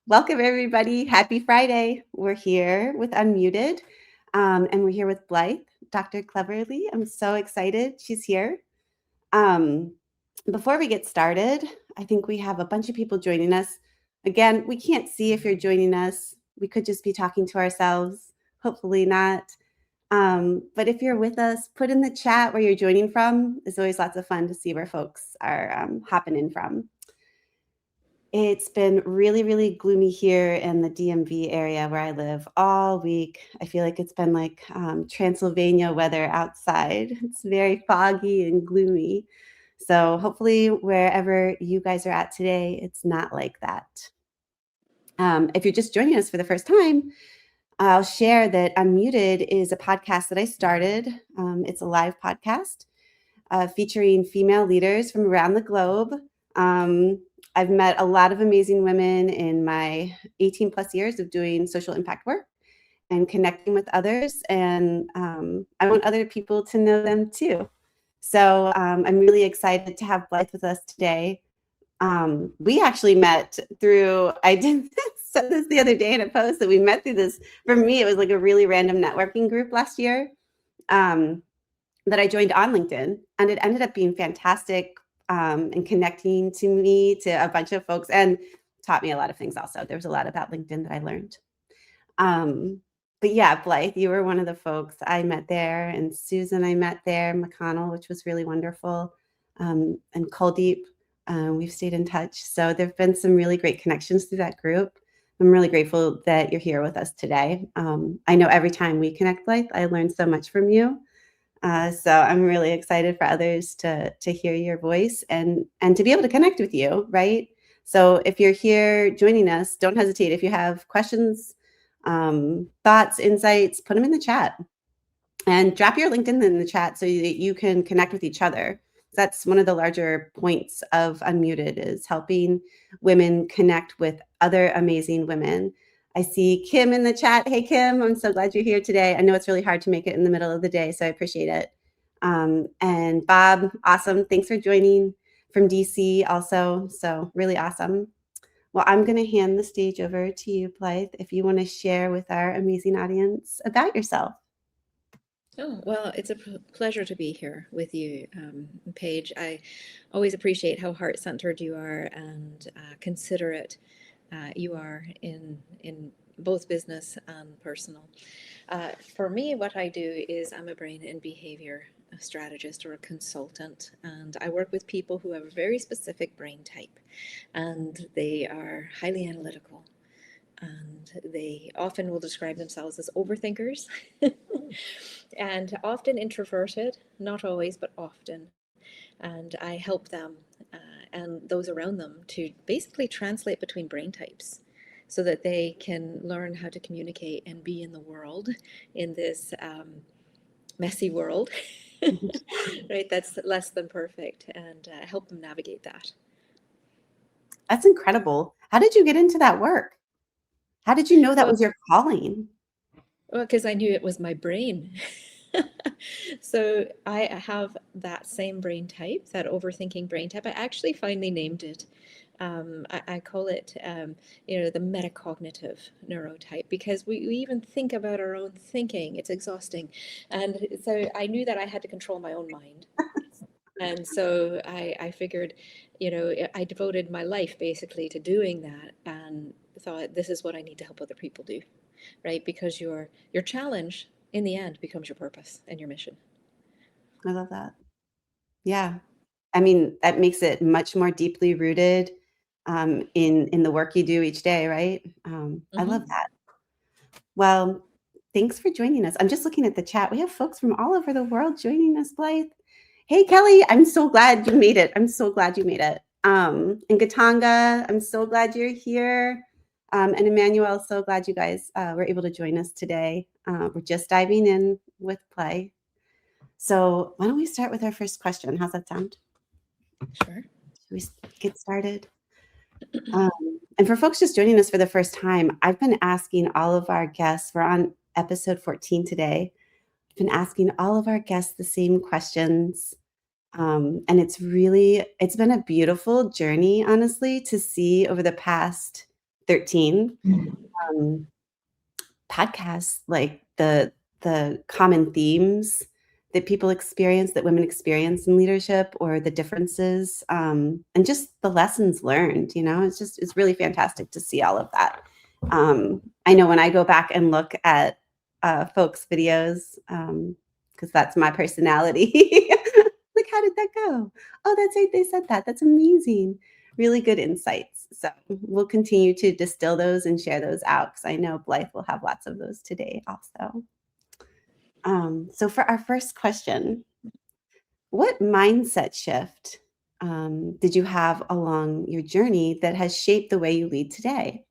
Welcome, everybody. Happy Friday. We're here with Unmuted, and we're here with Blythe, Dr. Cleverly. I'm so excited she's here. Um, Before we get started, I think we have a bunch of people joining us. Again, we can't see if you're joining us. We could just be talking to ourselves. Hopefully not. But if you're with us, put in the chat where you're joining from. It's always lots of fun to see where folks are hopping in from. It's been really, really gloomy here in the DMV area where I live all week. I feel like it's been like Transylvania weather outside. It's very foggy and gloomy. So hopefully wherever you guys are at today, it's not like that. If you're just joining us for the first time, I'll share that Unmuted is a podcast that I started. It's a live podcast featuring female leaders from around the globe. I've met a lot of amazing women in my 18 plus years of doing social impact work and connecting with others. And I want other people to know them too. So I'm really excited to have Blythe with us today. We actually met through, I did said this the other day in a post that we met through this. For me, it was like a really random networking group last year that I joined on LinkedIn. And it ended up being fantastic and connecting to me to a bunch of folks and taught me a lot of things also. There was a lot about LinkedIn that I learned. But yeah, Blythe, you were one of the folks I met there, and Susan I met there, McConnell, which was really wonderful, and Kuldeep. We've stayed in touch. So there have been some really great connections through that group. I'm really grateful that you're here with us today. I know every time we connect, Blythe, I learn so much from you. So I'm really excited for others to hear your voice and to be able to connect with you, right? So if you're here joining us, don't hesitate. If you have questions, thoughts, insights, put them in the chat. And drop your LinkedIn in the chat so that you can connect with each other. That's one of the larger points of Unmuted, is helping women connect with other amazing women. I see Kim in the chat. Hey, Kim, I'm so glad you're here today. I know it's really hard to make it in the middle of the day, so I appreciate it. And Bob, awesome. Thanks for joining from DC also. So really awesome. Well, I'm going to hand the stage over to you, Blythe, if you want to share with our amazing audience about yourself. Oh, well, it's a pleasure to be here with you, Paige. I always appreciate how heart-centered you are and considerate you are in both business and personal. For me, what I do is I'm a brain and behavior strategist or a consultant, and I work with people who have a very specific brain type, and they are highly analytical. And they often will describe themselves as overthinkers and often introverted, not always, but often. And I help them and those around them to basically translate between brain types so that they can learn how to communicate and be in the world in this messy world, right? That's less than perfect, and help them navigate that. That's incredible. How did you get into that work? How did you know that was your calling? Well, because I knew it was my brain. So I have that same brain type, that overthinking brain type. I actually finally named it. I call it, the metacognitive neurotype, because we even think about our own thinking. It's exhausting. And so I knew that I had to control my own mind. And so I figured, I devoted my life basically to doing that, and thought this is what I need to help other people do, right? Because your challenge in the end becomes your purpose and your mission. I love that. Yeah. I mean, that makes it much more deeply rooted in the work you do each day, right? I love that. Well, thanks for joining us. I'm just looking at the chat. We have folks from all over the world joining us, Blythe. Hey, Kelly, I'm so glad you made it. I'm so glad you made it. And Katanga, I'm so glad you're here. And Emmanuel, so glad you guys were able to join us today. We're just diving in with play. So why don't we start with our first question? How's that sound? Sure. Should we get started? And for folks just joining us for the first time, I've been asking all of our guests, we're on episode 14 today. I've been asking all of our guests the same questions. And it's been a beautiful journey, honestly, to see over the past 13, um, podcasts, like the common themes that people experience, that women experience in leadership, or the differences, and just the lessons learned. It's really fantastic to see all of that. I know when I go back and look at folks' videos, because that's my personality. Like, how did that go? Oh, that's right, they said that. That's amazing. Really good insights. So we'll continue to distill those and share those out, because I know Blythe will have lots of those today also. So for our first question, what mindset shift did you have along your journey that has shaped the way you lead today?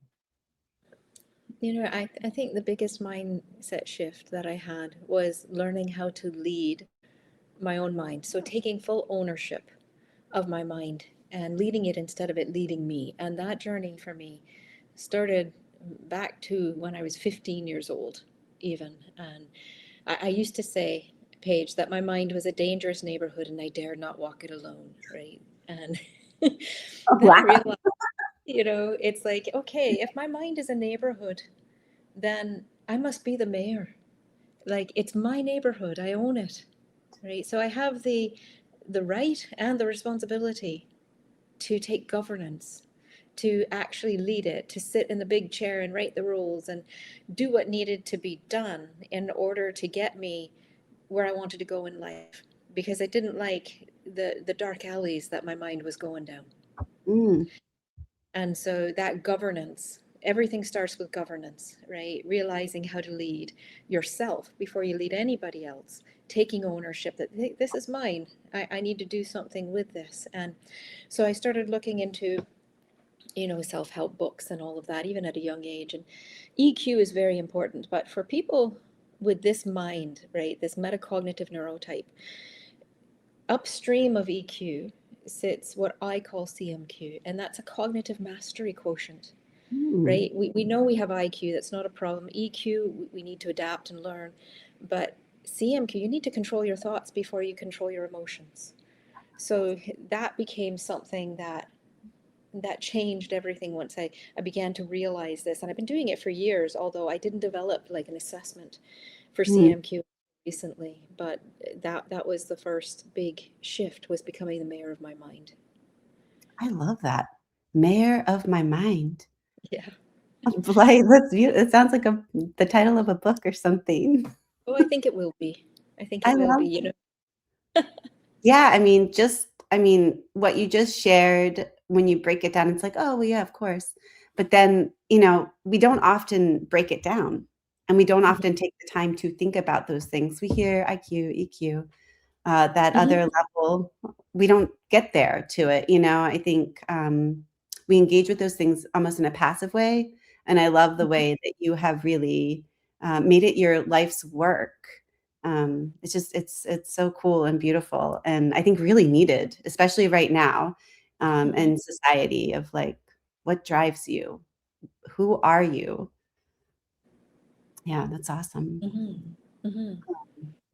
I think the biggest mindset shift that I had was learning how to lead my own mind. So taking full ownership of my mind and leading it instead of it leading me. And that journey for me started back to when I was 15 years old, even. And I used to say, Paige, that my mind was a dangerous neighborhood and I dared not walk it alone, right? And Oh, then I wow. realized, it's like, okay, if my mind is a neighborhood, then I must be the mayor. Like it's my neighborhood, I own it, right? So I have the right and the responsibility to take governance, to actually lead it, to sit in the big chair and write the rules and do what needed to be done in order to get me where I wanted to go in life. Because I didn't like the dark alleys that my mind was going down. Mm, And so that governance, everything starts with governance, right? Realizing how to lead yourself before you lead anybody else, taking ownership that "Hey, this is mine. I need to do something with this." And so I started looking into, self-help books and all of that, even at a young age. And EQ is very important. But for people with this mind, right, this metacognitive neurotype, upstream of EQ sits what I call CMQ, and that's a cognitive mastery quotient, mm. right? We know we have IQ, that's not a problem. EQ, we need to adapt and learn. But CMQ, you need to control your thoughts before you control your emotions. So that became something that changed everything once I began to realize this. And I've been doing it for years, although I didn't develop like an assessment for Mm. CMQ recently. But that was the first big shift, was becoming the mayor of my mind. I love that. Mayor of my mind. Yeah. Blythe, that's beautiful. It sounds like the title of a book or something. Oh, I think it will be. I think I it will love. be, Yeah, I mean, what you just shared, when you break it down, it's like, oh, well, yeah, of course. But then, we don't often break it down, and we don't Mhm, often take the time to think about those things. We hear IQ, EQ, that mhm, other level. We don't get there to it. I think we engage with those things almost in a passive way. And I love the mhm, way that you have really made it your life's work. It's so cool and beautiful, and I think really needed, especially right now, mhm, in society, of like, what drives you? Who are you? Yeah, that's awesome. mhm, mhm.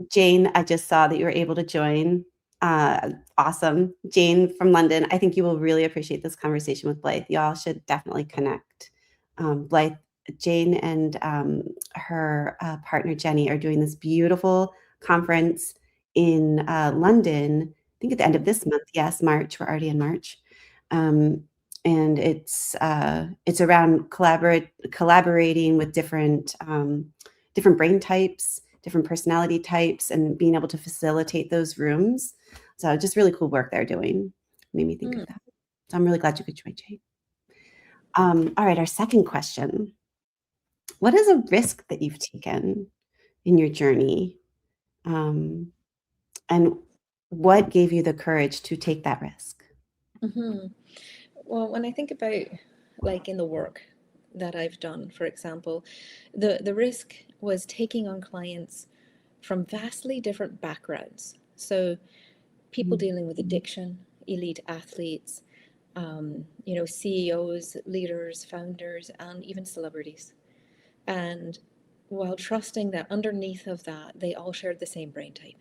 Jane, I just saw that you were able to join. Awesome. Jane from London, I think you will really appreciate this conversation with Blythe. Y'all should definitely connect. Blythe, Jane and her partner Jenny are doing this beautiful conference in London, I think at the end of this month. Yes, March. We're already in March. Um, and it's around collaborating with different brain types, different personality types, and being able to facilitate those rooms. So just really cool work they're doing. Made me think of Mm. that. So I'm really glad you could join, Jane. All right, our second question. What is a risk that you've taken in your journey? Um, and what gave you the courage to take that risk? Mhm. Well, when I think about like in the work that I've done, for example, the risk was taking on clients from vastly different backgrounds. So people Mm, dealing with addiction, elite athletes, CEOs, leaders, founders, and even celebrities. And while trusting that underneath of that, they all shared the same brain type.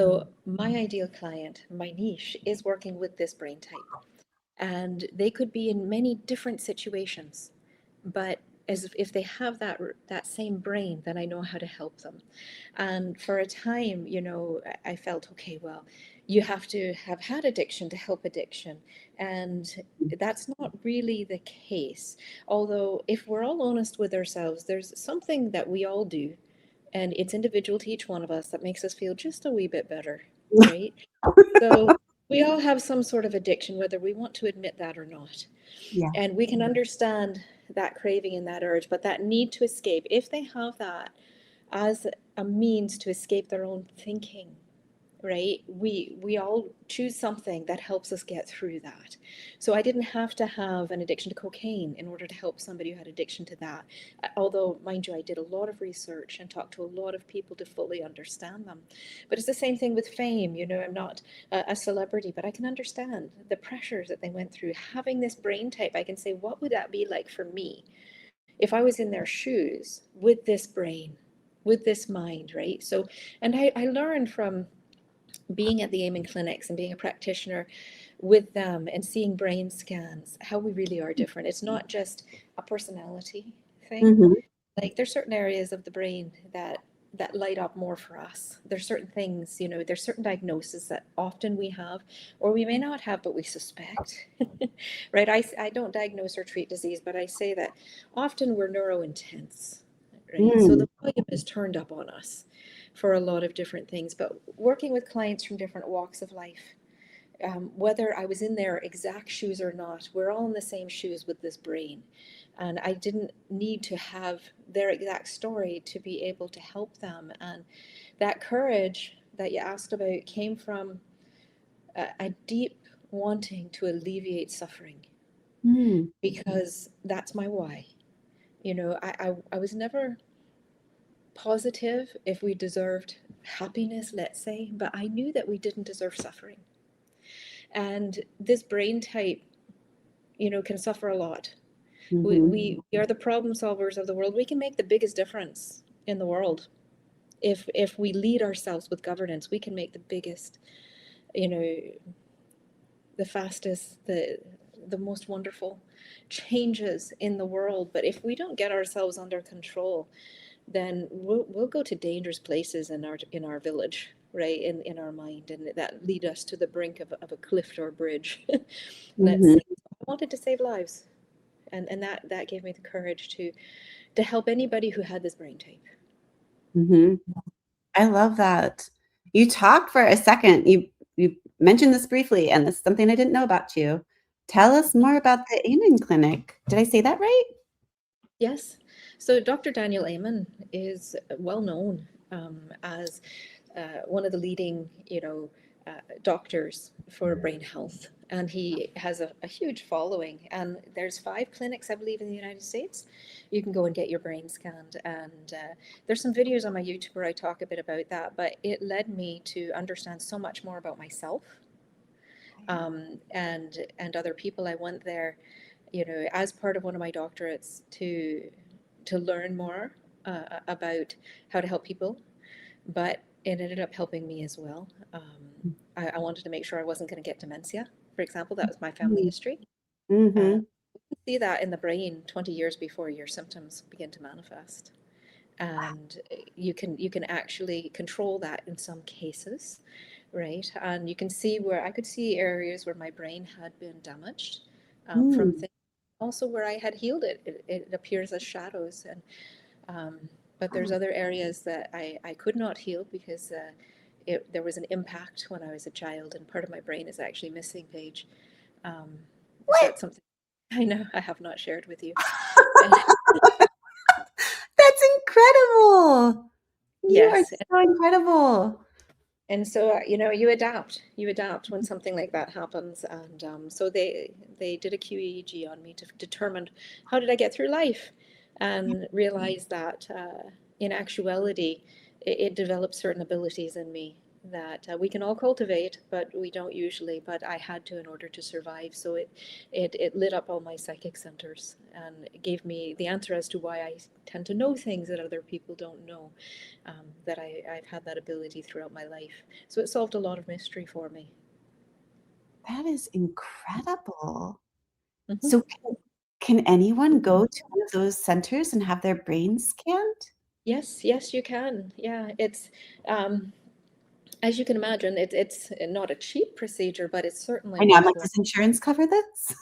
mm, So my ideal client, my niche, is working with this brain type. And they could be in many different situations. but as if they have that same brain, then I know how to help them. And for a time, I felt, okay, well, you have to have had addiction to help addiction, and that's not really the case. Although if we're all honest with ourselves, there's something that we all do, and it's individual to each one of us, that makes us feel just a wee bit better, right? So we all have some sort of addiction, whether we want to admit that or not. Yeah. And we can understand that craving and that urge, but that need to escape, if they have that as a means to escape their own thinking, right? We all choose something that helps us get through that. So I didn't have to have an addiction to cocaine in order to help somebody who had addiction to that. Although, mind you, I did a lot of research and talked to a lot of people to fully understand them. But it's the same thing with fame. I'm not a celebrity, but I can understand the pressures that they went through. Having this brain type, I can say, what would that be like for me if I was in their shoes with this brain, with this mind, right? So, and I learned from being at the Amen clinics and being a practitioner with them and seeing brain scans, how we really are different. It's not just a personality thing. Mm-hmm. Like there's certain areas of the brain that light up more for us. There's certain things, there's certain diagnoses that often we have, or we may not have, but we suspect, right? I don't diagnose or treat disease, but I say that often we're neuro-intense, right? So Mm. the volume is turned up on us for a lot of different things. But working with clients from different walks of life, whether I was in their exact shoes or not, we're all in the same shoes with this brain. And I didn't need to have their exact story to be able to help them. And that courage that you asked about came from a deep wanting to alleviate suffering, Mm. because that's my why. I was never positive if we deserved happiness, let's say, but I knew that we didn't deserve suffering. And this brain type, can suffer a lot. We, Mm-hmm. we are the problem solvers of the world. We can make the biggest difference in the world. If we lead ourselves with governance, we can make the biggest, you know, the fastest, the most wonderful changes in the world. But if we don't get ourselves under control, then we'll go to dangerous places in our village, right? In our mind, and that lead us to the brink of a cliff or a bridge. Let's Mm-hmm. say. I wanted to save lives, and that gave me the courage to help anybody who had this brain type. Mm-hmm. I love that. You talked for a second. You mentioned this briefly, and this is something I didn't know about you. Tell us more about the Amen Clinic. Did I say that right? Yes. So Dr. Daniel Amen is well known as one of the leading, doctors for brain health, and he has a huge following. And there's 5 clinics, I believe, in the United States. You can go and get your brain scanned, and there's some videos on my YouTube where I talk a bit about that. But it led me to understand so much more about myself, and other people. I went there, as part of one of my doctorates to learn more about how to help people, but it ended up helping me as well. I wanted to make sure I wasn't going to get dementia, for example. That was my family history. Uh, Mm-hmm. you see that in the brain 20 years before your symptoms begin to manifest, and you can actually control that in some cases, right? And you can see where I could see areas where my brain had been damaged from Mm. things, also where I had healed it. It appears as shadows, and but there's other areas that I could not heal because there was an impact when I was a child, and part of my brain is actually missing, Paige. Um, so What? it's something I know I have not shared with you. That's incredible. You are Yes. so incredible. And so, you adapt when something like that happens. And so they did a QEEG on me to determine how did I get through life, and realized that in actuality, it developed certain abilities in me that we can all cultivate, but we don't usually. But I had to in order to survive. So it lit up all my psychic centers and gave me the answer as to why I tend to know things that other people don't know, that I've had that ability throughout my life. So it solved a lot of mystery for me. That is incredible. Hmm. So Can anyone go to one of those centers and have their brain scanned? Yes, yes, you can. Yeah, it's um, as you can imagine, it's not a cheap procedure, but it's certainly I know, I'm like, worthwhile. does insurance cover this?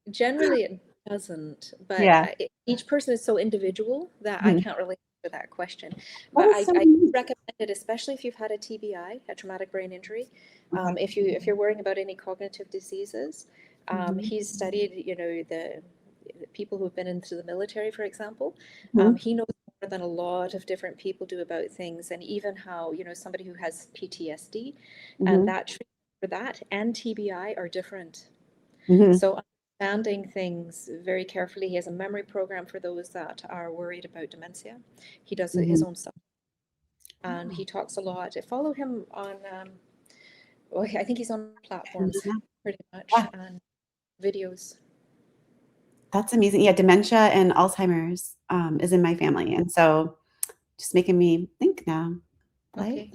Generally it doesn't, but Yeah. each person is so individual that I Mhm. can't really answer that question. That But is so I neat. recommend it, especially if you've had a TBI, a traumatic brain injury. Okay. If you're worrying about any cognitive diseases, Mhm. he's studied, the people who've been into the military, for example. Mhm. He knows more than a lot of different people do about things, and even how, somebody who has PTSD, and Mhm. that treatment for that and TBI are different. Mhm. So understanding things very carefully. He has a memory program for those that are worried about dementia. He does his Mhm. own stuff, and Oh, he talks a lot. I follow him on, well, I think he's on and platforms then pretty much, yeah, and videos. that's amazing. Yeah, dementia and Alzheimer's, is in my family, and so just making me think now. Blythe? Okay.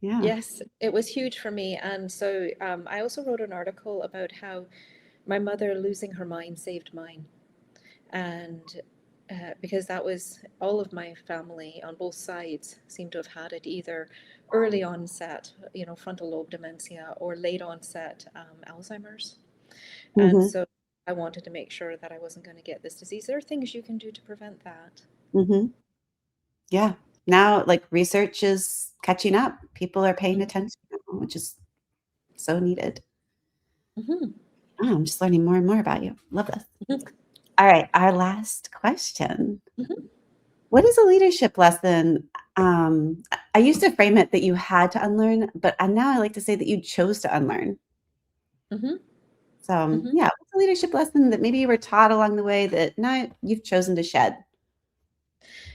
Yeah. Yes, it was huge for me. And so I also wrote an article about how my mother losing her mind saved mine. And because that was all of my family on both sides seemed to have had it either early onset, frontal lobe dementia, or late onset Alzheimer's. And Mhm. so I wanted to make sure that I wasn't going to get this disease. There are things you can do to prevent that. Mhm. Yeah. Now, like, research is catching up. People are paying attention now, which is so needed. Mm-hmm. Oh, I'm just learning more and more about you. Love this. Mm-hmm. All right, our last question. Mm-hmm. What is a leadership lesson? I used to frame it that you had to unlearn, but now I like to say that you chose to unlearn. Mm-hmm. So, Mm-hmm. yeah, what's a leadership lesson that maybe you were taught along the way that now you've chosen to shed?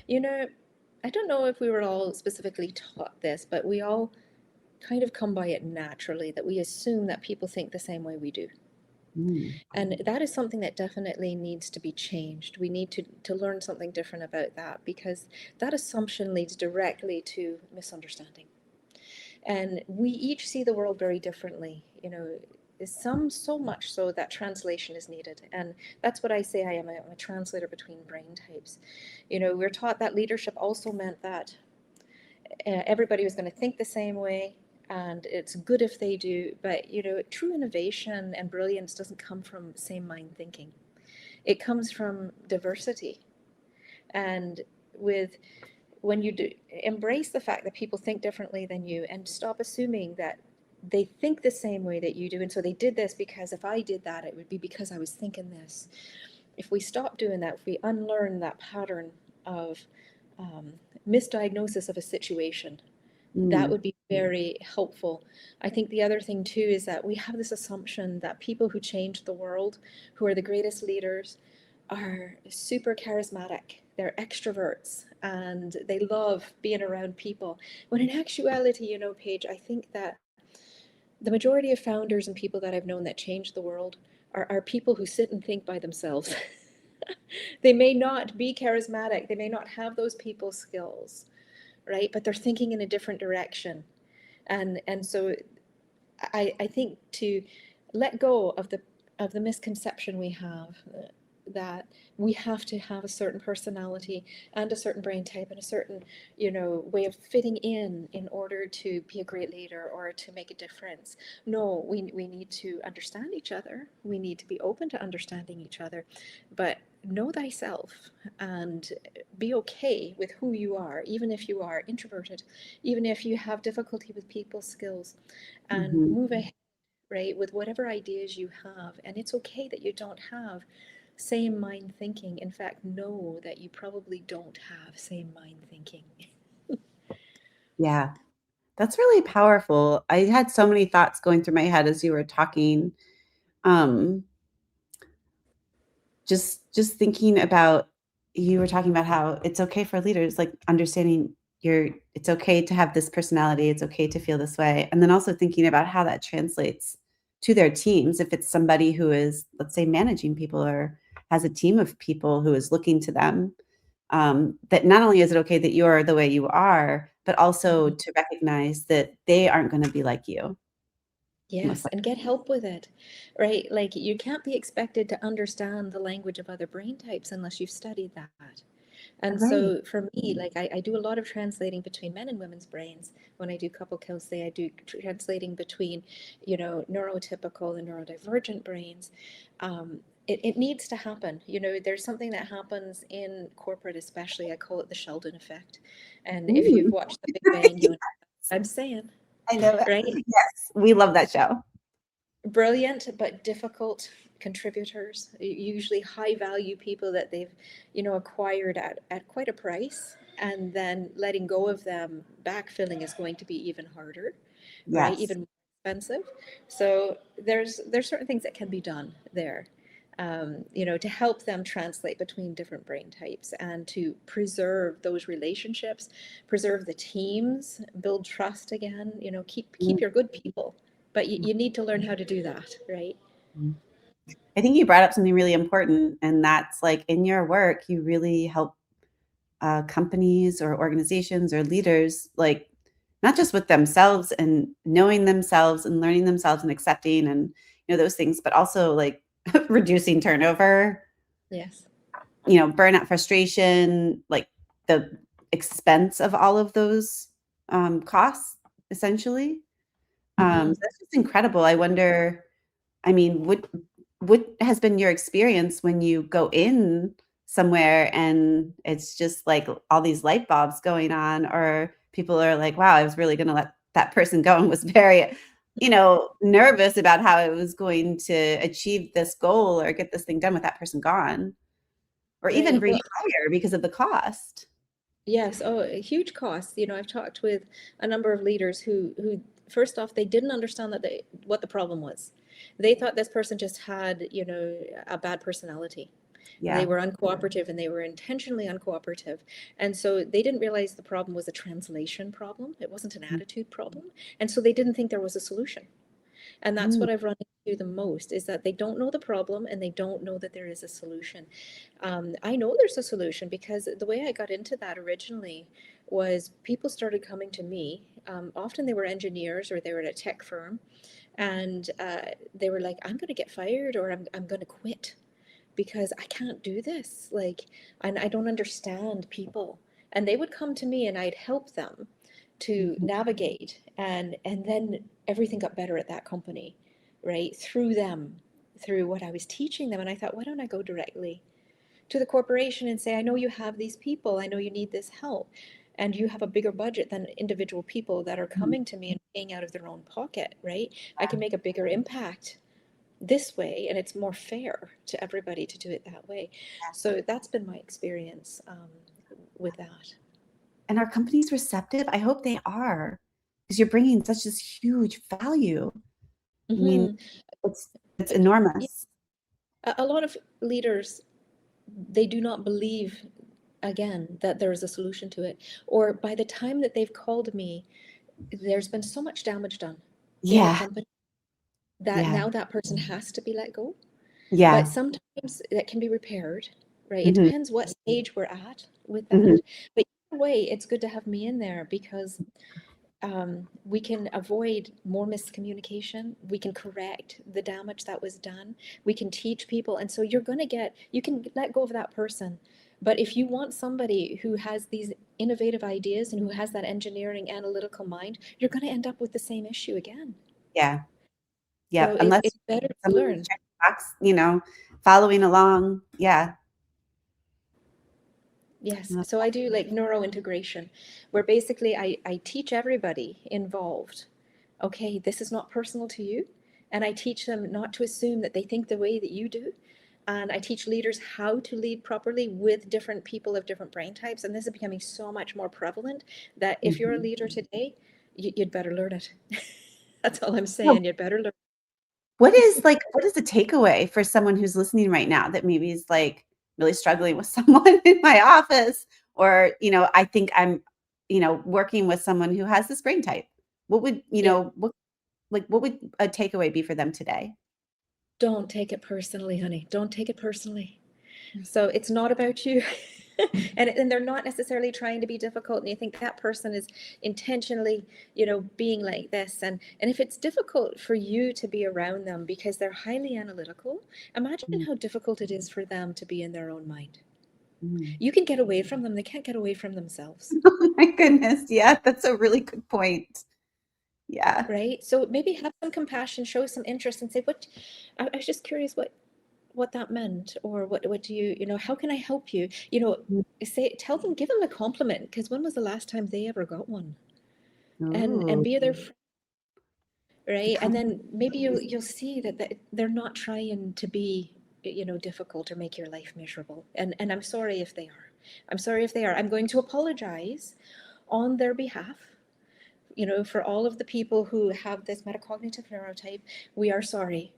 You know, I don't know if we were all specifically taught this, but we all kind of come by it naturally that we assume that people think the same way we do. Mm, And that is something that definitely needs to be changed. We need to learn something different about that because that assumption leads directly to misunderstanding. And we each see the world very differently. Some so much so that translation is needed. And that's what I say. I'm a translator between brain types. We're taught that leadership also meant that everybody was going to think the same way, and it's good if they do. But true innovation and brilliance doesn't come from same mind thinking. It comes from diversity. And with when you do embrace the fact that people think differently than you and stop assuming that they think the same way that you do, and so they did this because if I did that it would be because I was thinking this. If we stop doing that, if we unlearn that pattern of um, misdiagnosis of a situation, that mm, would be very helpful. I think the other thing too is that we have this assumption that people who change the world, who are the greatest leaders, are super charismatic. They're extroverts and they love being around people. When in actuality, Paige, I think that the majority of founders and people that I've known that changed the world are people who sit and think by themselves. They may not be charismatic, they may not have those people skills, right? But they're thinking in a different direction. And so I think to let go of the misconception we have that we have to have a certain personality and a certain brain type and a certain way of fitting in order to be a great leader or to make a difference. No, we need to understand each other. We need to be open to understanding each other, but know thyself and be okay with who you are, even if you are introverted, even if you have difficulty with people skills, and mhm. move ahead, right, with whatever ideas you have. And it's okay that you don't have same mind thinking. In fact, know that you probably don't have same mind thinking. Yeah, that's really powerful. I had so many thoughts going through my head as you were talking. Um, just thinking about you were talking about how it's okay for leaders, like understanding it's okay to have this personality, it's okay to feel this way, and then also thinking about how that translates to their teams. If it's somebody who is, let's say, managing people or has a team of people who is looking to them, that not only is it okay that you're the way you are, but also Mhm. to recognize that they aren't going to be like you. Yes, and get help with it, right? Like you can't be expected to understand the language of other brain types unless you've studied that. And so Right. for me, like I do a lot of translating between men and women's brains. When I do couple counseling, I do translating between, neurotypical and neurodivergent brains. It needs to happen. There's something that happens in corporate, especially. I call it the Sheldon effect. And if you've Mm. watched The Big Bang, you know what I'm saying, I know. right? Yes, we love that show. Brilliant but difficult contributors, usually high value people that they've acquired at quite a price, and then letting go of them, backfilling is going to be even harder, right? Yes. Even more expensive. So there's certain things that can be done there, to help them translate between different brain types and to preserve those relationships, preserve the teams, build trust again, keep your good people. But you need to learn how to do that, right? Mhm. I think you brought up something really important, and that's like in your work, you really help companies or organizations or leaders, like not just with themselves and knowing themselves and learning themselves and accepting and those things, but also like reducing turnover, Yes. burnout, frustration, like the expense of all of those costs, essentially. Hmm. So that's just incredible. I wonder, I mean, what has been your experience when you go in somewhere and it's just like all these light bulbs going on, or people are like, wow, I was really going to let that person go and was very, nervous about how I was going to achieve this goal or get this thing done with that person gone, or even Right. Well, rehire because of the cost. yes. Oh, a huge cost. I've talked with a number of leaders who first off, they didn't understand what the problem was. They thought this person just had, a bad personality. They Yeah. were uncooperative and they were intentionally uncooperative. And so they didn't realize the problem was a translation problem. It wasn't an attitude problem. And so they didn't think there was a solution. And that's Mm, what I've run into the most, is that they don't know the problem and they don't know that there is a solution. I know there's a solution because the way I got into that originally was people started coming to me. Often they were engineers or they were at a tech firm, and they were like, I'm going to get fired, or I'm going to quit because I can't do this. Like, and I don't understand people. And they would come to me and I'd help them to mhm, navigate, and then everything got better at that company, right? Through them, through what I was teaching them. And I thought, why don't I go directly to the corporation and say, I know you have these people, I know you need this help, and you have a bigger budget than individual people that are mhm. coming to me and paying out of their own pocket, right? I can make a bigger impact this way, and it's more fair to everybody to do it that way. So that's been my experience with that. And are companies receptive? I hope they are, because you're bringing such this huge value. I mean, Hmm. it's it's But enormous. a lot of leaders, they do not believe, again, that there is a solution to it. Or by the time that they've called me, there's been so much damage done in the Yeah, company that yeah, now that person has to be let go. But yeah. sometimes that can be repaired, right? It Mhm, depends what stage we're at with mhm. that. But either way, it's good to have me in there because we can avoid more miscommunication. We can correct the damage that was done. We can teach people. And so you can let go of that person. But if you want somebody who has these innovative ideas and who has that engineering analytical mind, you're going to end up with the same issue again. Yeah, yeah, So unless it's better to someone who's learn. checking the box, following along. Yeah. Yes. No. So I do like neuro integration, where basically I teach everybody involved, okay, this is not personal to you. And I teach them not to assume that they think the way that you do. And I teach leaders how to lead properly with different people of different brain types. And this is becoming so much more prevalent that if you're a Mhm. leader today, you'd better learn it. That's all I'm No, saying. You'd better learn. what is the takeaway for someone who's listening right now that maybe is like really struggling with someone in my office, or, I think I'm, working with someone who has this brain type? What would, Yeah. what would a takeaway be for them today? Don't take it personally, honey. Don't take it personally. So it's not about you. And they're not necessarily trying to be difficult, and you think that person is intentionally, being like this. And if it's difficult for you to be around them because they're highly analytical, imagine how difficult it is for them to be in their own mind. Mm. You can get away from them, they can't get away from themselves. Oh my goodness. Yeah, that's a really good point. Yeah. Right, so maybe have some compassion, show some interest, and say, what I was just curious what that meant, or what do you, how can I help you, tell them, give them a compliment, because when was the last time they ever got one? And Ooh. be their friend, The right? And then maybe is you'll see that they're not trying to be, difficult or make your life miserable. And I'm sorry if they are. I'm sorry if they are. I'm going to apologize on their behalf. For all of the people who have this metacognitive neurotype, we are sorry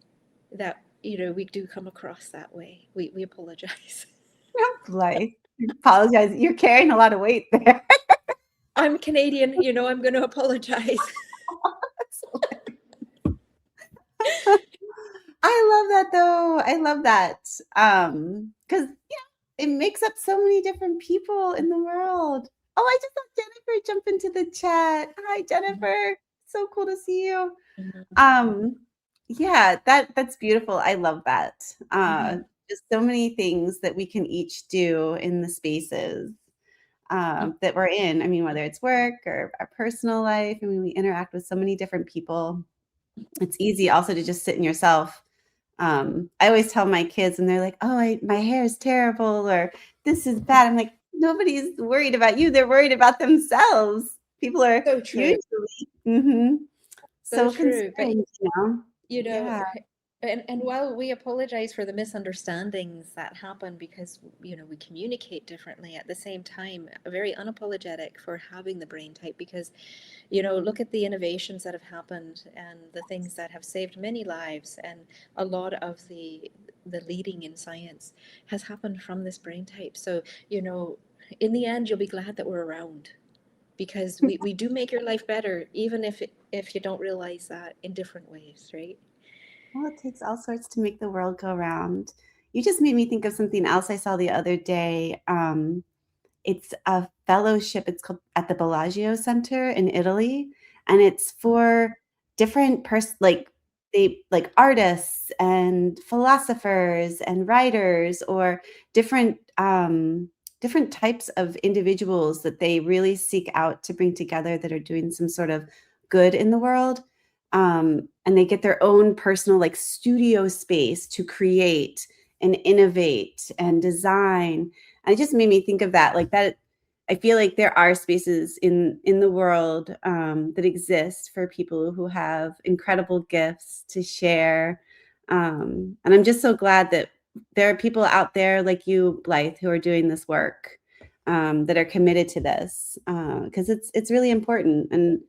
that, we do come across that way. We apologize. Blythe. Apologize. You're carrying a lot of weight there. I'm Canadian, I'm going to apologize. I love that though. I love that. Because it makes up so many different people in the world. Oh, I just saw Jennifer jump into the chat. Hi, Jennifer. So cool to see you. Mhm. Um, yeah, that's beautiful. I love that. Mhm. Just so many things that we can each do in the spaces that we're in. I mean, whether it's work or our personal life. I mean, we interact with so many different people. It's easy also to just sit in yourself. I always tell my kids, and they're like, "Oh, my hair is terrible," or "This is bad." I'm like, nobody's worried about you. They're worried about themselves. People are So true. usually So so true. But concerned, you know. you know Yeah. and while we apologize for the misunderstandings that happen because we communicate differently, at the same time very unapologetic for having the brain type, because look at the innovations that have happened and the things that have saved many lives, and a lot of the leading in science has happened from this brain type. So in the end, you'll be glad that we're around, because we do make your life better, even if you don't realize that, in different ways, right? Well, it takes all sorts to make the world go round. You just made me think of something else I saw the other day. It's a fellowship. It's called at the Bellagio Center in Italy, and it's for different like they like artists and philosophers and writers, or different different types of individuals that they really seek out to bring together, that are doing some sort of good in the world. And they get their own personal like studio space to create and innovate and design. And it just made me think of that, like that. I feel like there are spaces in the world that exist for people who have incredible gifts to share. And I'm just so glad that there are people out there like you, Blythe, who are doing this work, that are committed to this, because it's really important. And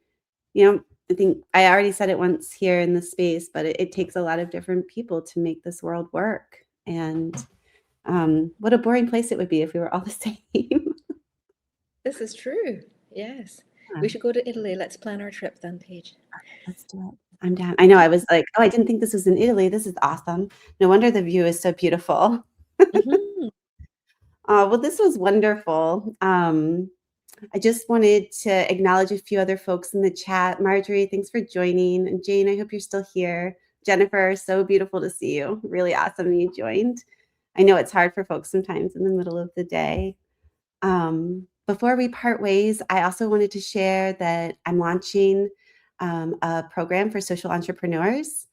I think I already said it once here in the space, but it takes a lot of different people to make this world work. And what a boring place it would be if we were all the same. This is true. Yes. Yeah, We should go to Italy. Let's plan our trip then, Paige. let's do it. I'm down. I know. I was like, oh, I didn't think this was in Italy. This is awesome. No wonder the view is so beautiful. Hmm. Well, this was wonderful. I just wanted to acknowledge a few other folks in the chat. Marjorie, thanks for joining. And Jane, I hope you're still here. Jennifer, so beautiful to see you. Really awesome you joined. I know it's hard for folks sometimes in the middle of the day. Before we part ways, I also wanted to share that I'm launching a program for social entrepreneurs.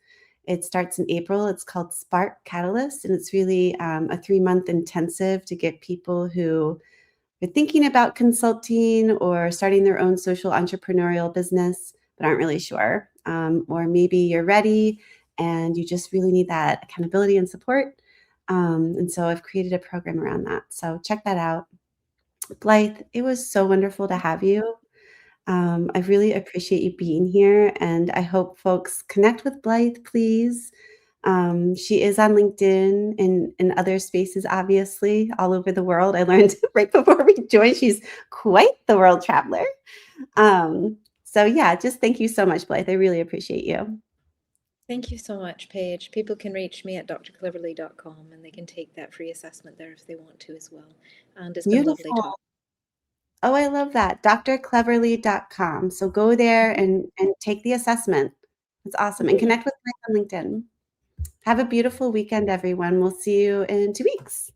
It starts in April. It's called Spark Catalyst, and it's really a 3-month intensive to get people who are thinking about consulting or starting their own social entrepreneurial business, but aren't really sure. Or maybe you're ready and you just really need that accountability and support. And so I've created a program around that. So check that out. Blythe, it was so wonderful to have you. I really appreciate you being here, and I hope folks connect with Blythe, please. She is on LinkedIn and other spaces, obviously, all over the world. I learned right before we joined, she's quite the world traveler. So yeah, just thank you so much, Blythe. I really appreciate you. Thank you so much, Paige. People can reach me at drcleverly.com and they can take that free assessment there if they want to as well. And it's been lovely Beautiful. talking. Oh, I love that. drcleverly.com. So go there Mhm. and take the assessment. It's awesome. And Mhm. connect with me on LinkedIn. Have a beautiful weekend, everyone. We'll see you in 2 weeks.